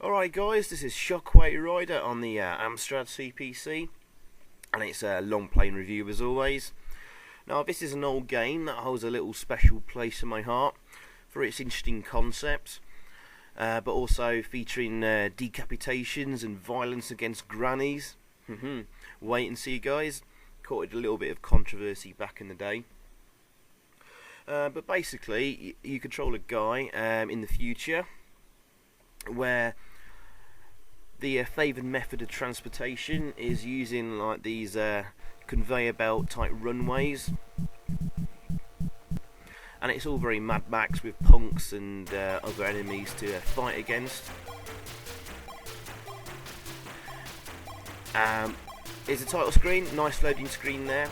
Alright guys, this is Shockway Rider on the Amstrad CPC, and it's a Longplay review as always. Now this is an old game that holds a little special place in my heart for its interesting concepts, but also featuring decapitations and violence against grannies. Wait and see guys, caught it a little bit of controversy back in the day. But basically, you control a guy in the future where the favoured method of transportation is using like these conveyor belt type runways, and it's all very Mad Max with punks and other enemies to fight against. Here's the title screen, nice loading screen there,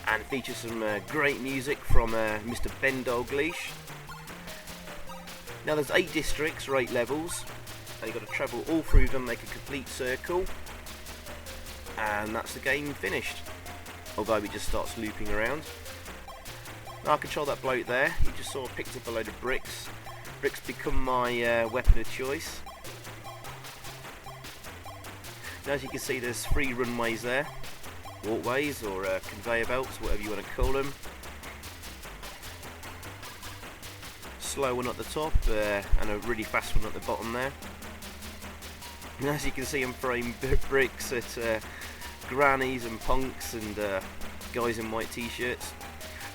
and features some great music from Mr. Ben Dalglish. Now there's 8 districts or 8 levels, and you've got to travel all through them, make a complete circle, and that's the game finished. Although it just starts looping around. Now I control that bloke there. He just sort of picked up a load of bricks. Bricks become my weapon of choice. Now as you can see, there's 3 runways there, walkways or conveyor belts, whatever you want to call them. Slow one at the top and a really fast one at the bottom there. And as you can see, I'm throwing bricks at grannies and punks and guys in white t-shirts.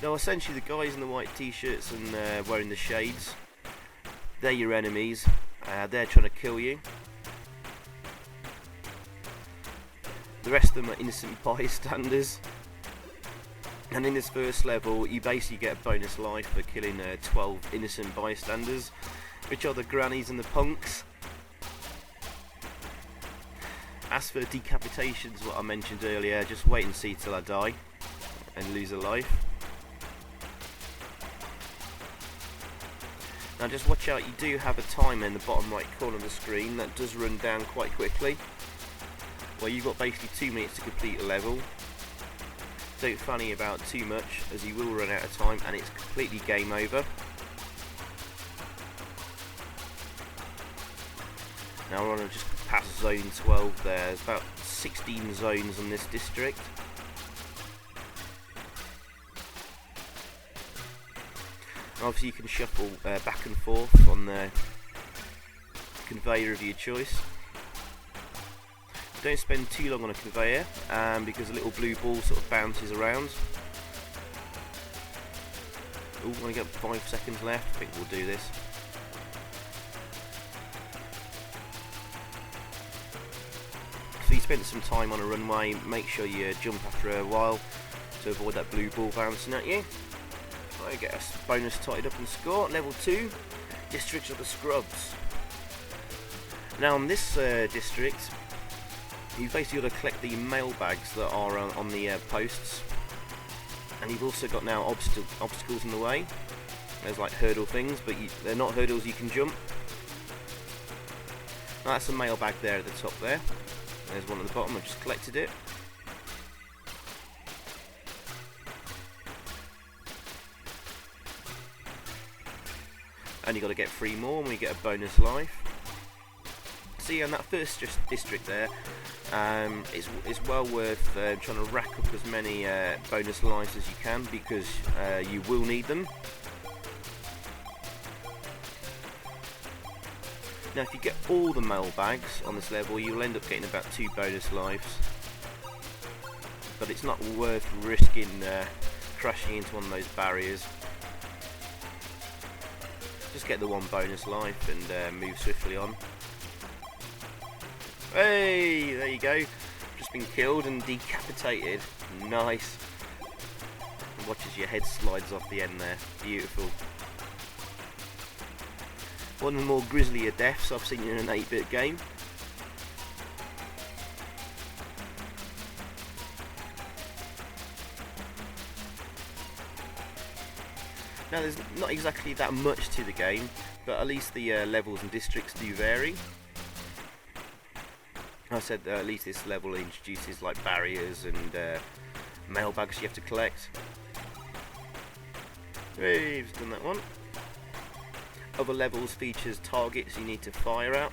Now essentially the guys in the white t-shirts and wearing the shades, they're your enemies. They're trying to kill you. The rest of them are innocent bystanders. And in this first level, you basically get a bonus life for killing 12 innocent bystanders, which are the grannies and the punks. As for decapitations, what I mentioned earlier, just wait and see till I die and lose a life. Now just watch out, you do have a timer in the bottom right corner of the screen that does run down quite quickly. Well, you've got basically 2 minutes to complete a level. Don't funny about too much, as you will run out of time and it's completely game over. Now we're on just past zone 12 there. There's about 16 zones on this district. And obviously you can shuffle back and forth on the conveyor of your choice. Don't spend too long on a conveyor because a little blue ball sort of bounces around. Oh, only got 5 seconds left. I think we'll do this. So you spent some time on a runway, make sure you jump after a while to avoid that blue ball bouncing at you. I get a bonus tied up and score. Level 2, District of the Scrubs. Now on this district, you've basically got to collect the mailbags that are on the posts, and you've also got now obstacles in the way. There's like hurdle things, but they're not hurdles you can jump. Now that's a mailbag there at the top there. There's one at the bottom, I just collected it. And you've got to get 3 more and we get a bonus life. See, on that first district there, it's well worth trying to rack up as many bonus lives as you can, because you will need them. Now if you get all the mailbags on this level, you'll end up getting about 2 bonus lives, but it's not worth risking crashing into one of those barriers. Just get the 1 bonus life and move swiftly on. Hey, there you go. Just been killed and decapitated. Nice. And watch as your head slides off the end there. Beautiful. One of the more grislier deaths I've seen in an 8-bit game. Now there's not exactly that much to the game, but at least the levels and districts do vary. I said at least this level introduces like barriers and mailbags you have to collect. We've done that one. Other levels features targets you need to fire at.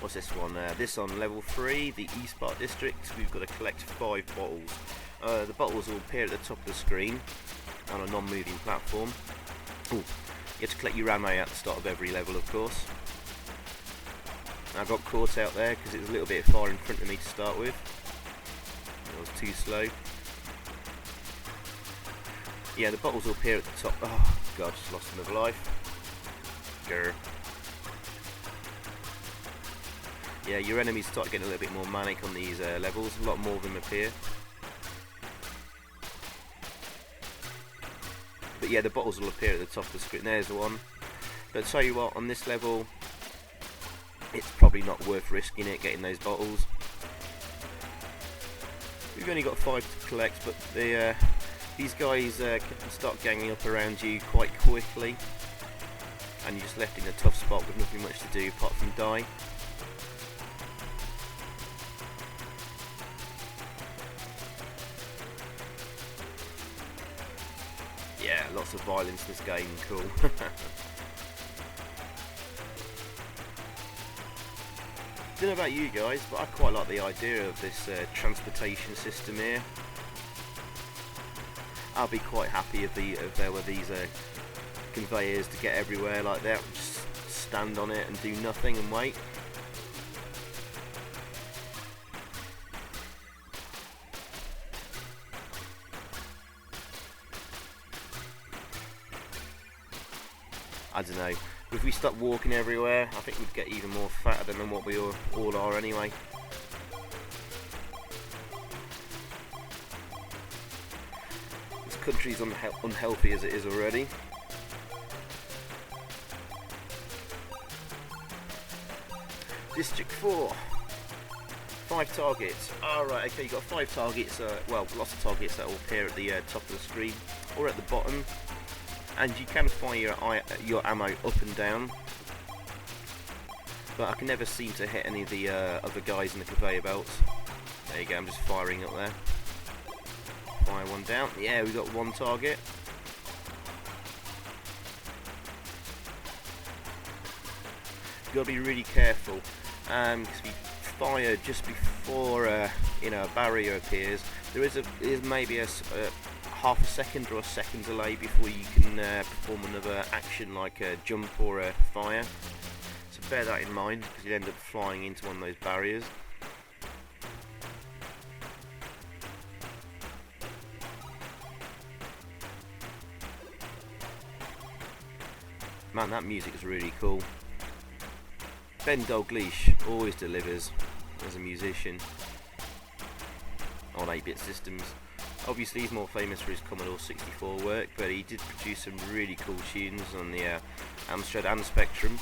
What's this one? This on level 3, the East Park District. We've got to collect 5 bottles. The bottles will appear at the top of the screen on a non-moving platform. Ooh. You have to collect your ammo at the start of every level, of course. I got caught out there because it was a little bit far in front of me to start with. It was too slow. Yeah, the bottles will appear at the top. Oh god, just lost another life. Grr. Yeah, your enemies start getting a little bit more manic on these levels. A lot more of them appear. But yeah, the bottles will appear at the top of the screen. There's one. But tell you what, on this level, it's probably not worth risking it, getting those bottles. We've only got 5 to collect, but these guys can start ganging up around you quite quickly. And you're just left in a tough spot with nothing much to do apart from die. Yeah, lots of violence in this game, cool. Don't know about you guys, but I quite like the idea of this transportation system here. I'll be quite happy if there were these conveyors to get everywhere like that. Just stand on it and do nothing and wait. I don't know. If we start walking everywhere, I think we'd get even more fatter than what we all are anyway. This country's unhealthy as it is already. District 4. 5 targets. Alright, okay, you've got 5 targets, well, lots of targets that will appear at the top of the screen, or at the bottom. And you can fire your ammo up and down, but I can never seem to hit any of the other guys in the conveyor belts. There you go, I'm just firing up there. Fire one down. Yeah, we got 1 target. You've got to be really careful, because if you fire just before a barrier appears, there is maybe a half a second or a second delay before you can perform another action like a jump or a fire. So bear that in mind, because you end up flying into one of those barriers. Man, that music is really cool. Ben Dalglish always delivers as a musician on 8-bit systems. Obviously he's more famous for his Commodore 64 work, but he did produce some really cool tunes on the Amstrad and Spectrum.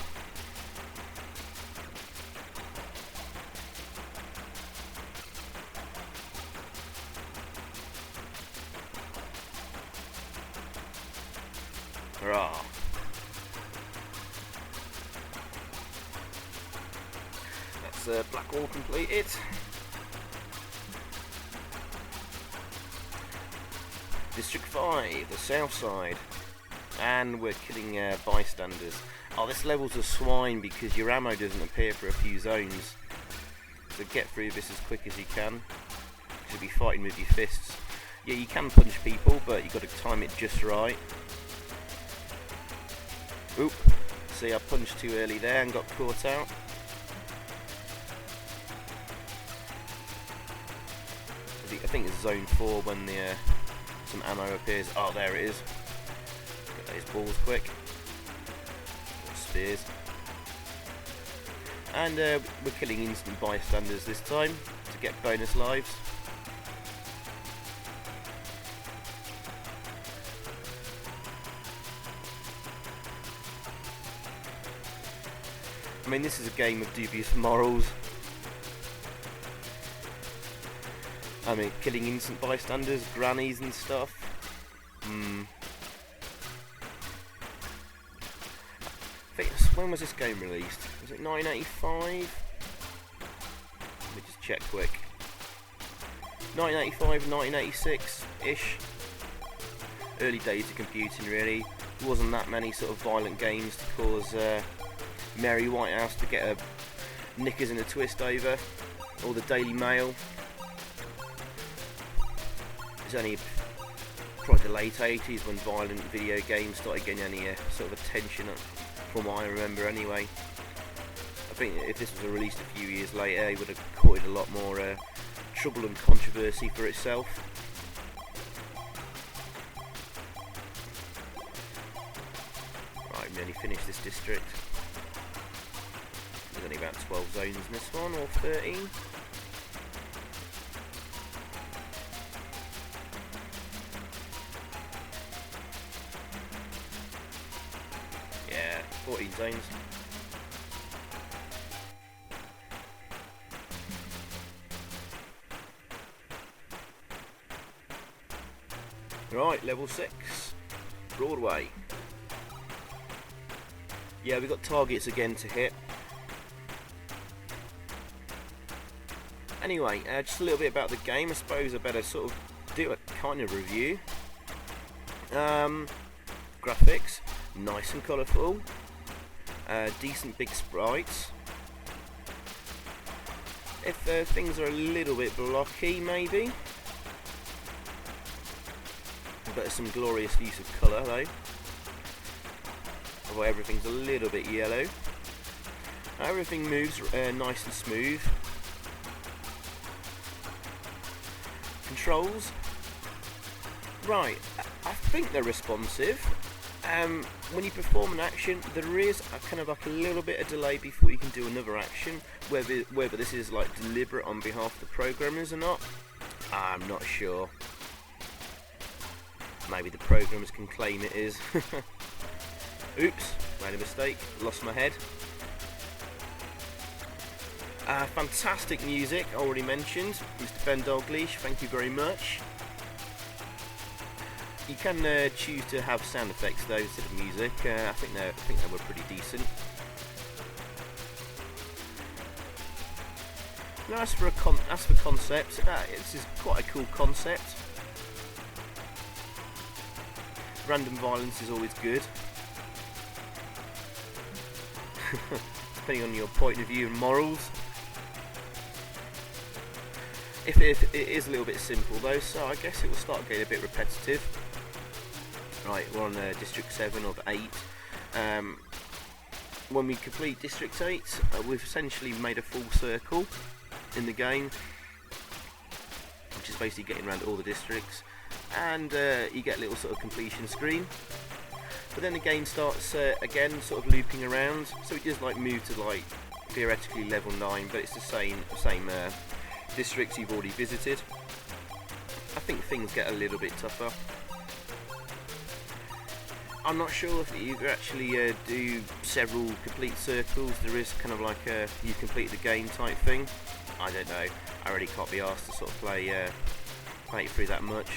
Hurrah! That's black wall completed. District 5, the south side, and we're killing bystanders. Oh, this level's a swine because your ammo doesn't appear for a few zones, so get through this as quick as you can. You should be fighting with your fists. Yeah, you can punch people, but you've got to time it just right. Oop, see, I punched too early there and got caught out. I think it's zone 4 when the some ammo appears. Oh, there it is. Get those balls quick. Spears. And we're killing instant bystanders this time to get bonus lives. I mean, this is a game of dubious morals. I mean, killing innocent bystanders, grannies and stuff. When was this game released? Was it 1985? Let me just check quick. 1985, 1986-ish. Early days of computing, really. There wasn't that many sort of violent games to cause Mary Whitehouse to get knickers in a twist over, or the Daily Mail. It's only probably the late 80s when violent video games started getting any sort of attention, from what I remember anyway. I think if this was released a few years later, it would have courted a lot more trouble and controversy for itself. Right, we nearly finished this district. There's only about 12 zones in this one, or 13. Yeah, 14 zones. Right, level 6, Broadway. Yeah, we've got targets again to hit. Anyway, just a little bit about the game. I suppose I better sort of do a kind of review. Graphics, nice and colourful. Decent big sprites. If things are a little bit blocky, maybe. But some glorious use of colour though. Although everything's a little bit yellow. Everything moves nice and smooth. Controls. Right, I think they're responsive. When you perform an action, there is a kind of like a little bit of delay before you can do another action. Whether this is like deliberate on behalf of the programmers or not, I'm not sure. Maybe the programmers can claim it is. Oops, made a mistake, lost my head. Fantastic music, already mentioned. Mr. Ben Dalglish, thank you very much. You can choose to have sound effects though instead of music. I think they were pretty decent. Now as for concept, this is quite a cool concept. Random violence is always good. Depending on your point of view and morals. If it is a little bit simple though, so I guess it will start getting a bit repetitive. Right, we're on District 7 of 8. When we complete District 8, we've essentially made a full circle in the game, which is basically getting around all the districts. And you get a little sort of completion screen, but then the game starts again sort of looping around, so it does like move to like theoretically level 9, but it's the same districts you've already visited. I think things get a little bit tougher. I'm not sure if you actually do several complete circles. There is kind of like a you complete the game type thing. I don't know, I really can't be asked to sort of play it through that much.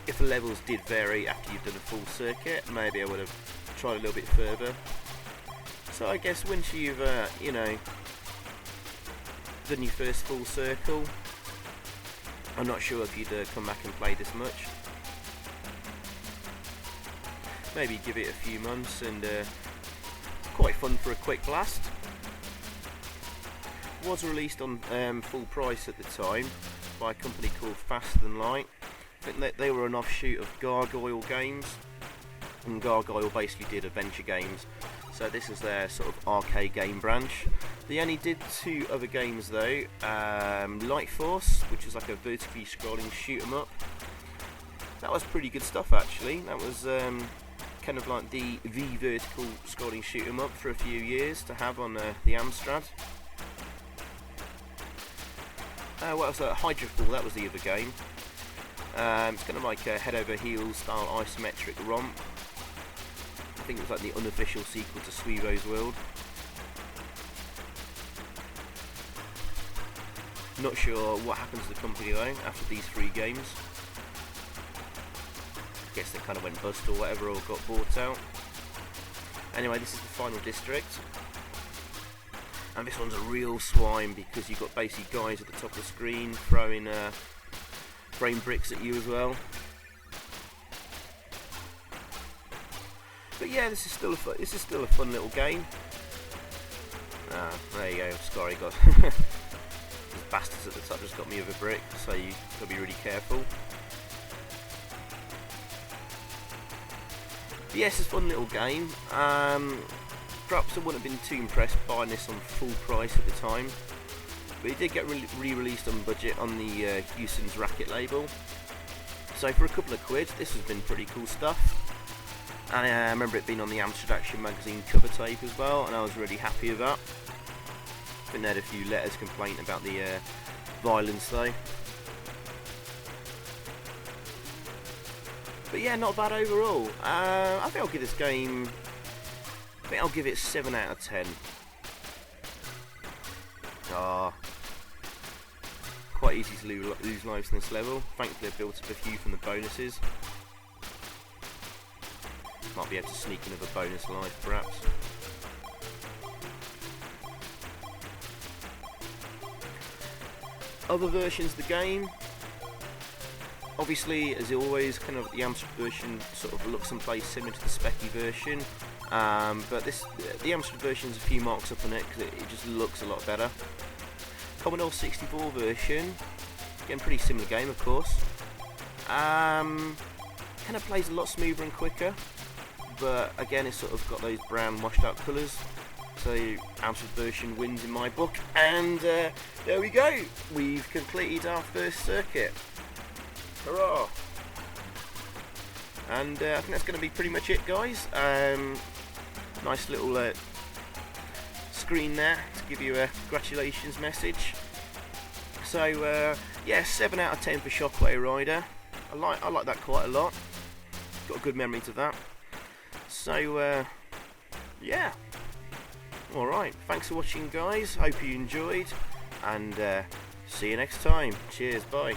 If the levels did vary after you've done a full circuit, maybe I would have tried a little bit further. So I guess once you've you know, done your first full circle, I'm not sure if you'd come back and play this much. Maybe give it a few months, and it's quite fun for a quick blast. It was released on full price at the time by a company called Faster Than Light. I think they were an offshoot of Gargoyle Games, and Gargoyle basically did adventure games, so this is their sort of arcade game branch. They only did 2 other games though. Light Force, which is like a vertically scrolling shoot 'em up. That was pretty good stuff actually. That was kind of like the vertical scrolling shoot 'em up for a few years to have on the Amstrad. What was that? Hydrofall, that was the other game. It's kind of like a head over heels style isometric romp. I think it was like the unofficial sequel to Sweevo's World. Not sure what happened to the company though after these 3 games. Guess they kind of went bust or whatever, or got bought out. Anyway, this is the final district. And this one's a real swine because you've got basically guys at the top of the screen throwing frame bricks at you as well. But yeah, this is still a fun little game. There you go, sorry guys. These bastards at the top just got me with a brick, so you've got to be really careful. But yes, it's a fun little game. Perhaps I wouldn't have been too impressed buying this on full price at the time, but it did get re-released on budget on the Houston's Racket label. So for a couple of quid, this has been pretty cool stuff. And I remember it being on the Amstrad magazine cover tape as well, and I was really happy with that. I think they had a few letters complaining about the violence though. But yeah, not bad overall. I think I'll give this game, I'll give it 7 out of 10. Quite easy to lose lives in this level. Thankfully I built up a few from the bonuses. Might be able to sneak another bonus life perhaps. Other versions of the game, obviously as always, kind of the Amstrad version sort of looks and plays similar to the Specky version, but the Amstrad version is a few marks up on it because it just looks a lot better. Commodore 64 version, again pretty similar game of course. Kind of plays a lot smoother and quicker, but again it's sort of got those brown washed out colours. So Amstrad version wins in my book, and there we go, we've completed our first circuit. Hurrah! And I think that's going to be pretty much it guys. Nice little screen there to give you a congratulations message. So yeah, 7 out of 10 for Shockway Rider. I like that quite a lot. Got a good memory to that. So yeah. Alright, thanks for watching guys, hope you enjoyed, and see you next time. Cheers, bye.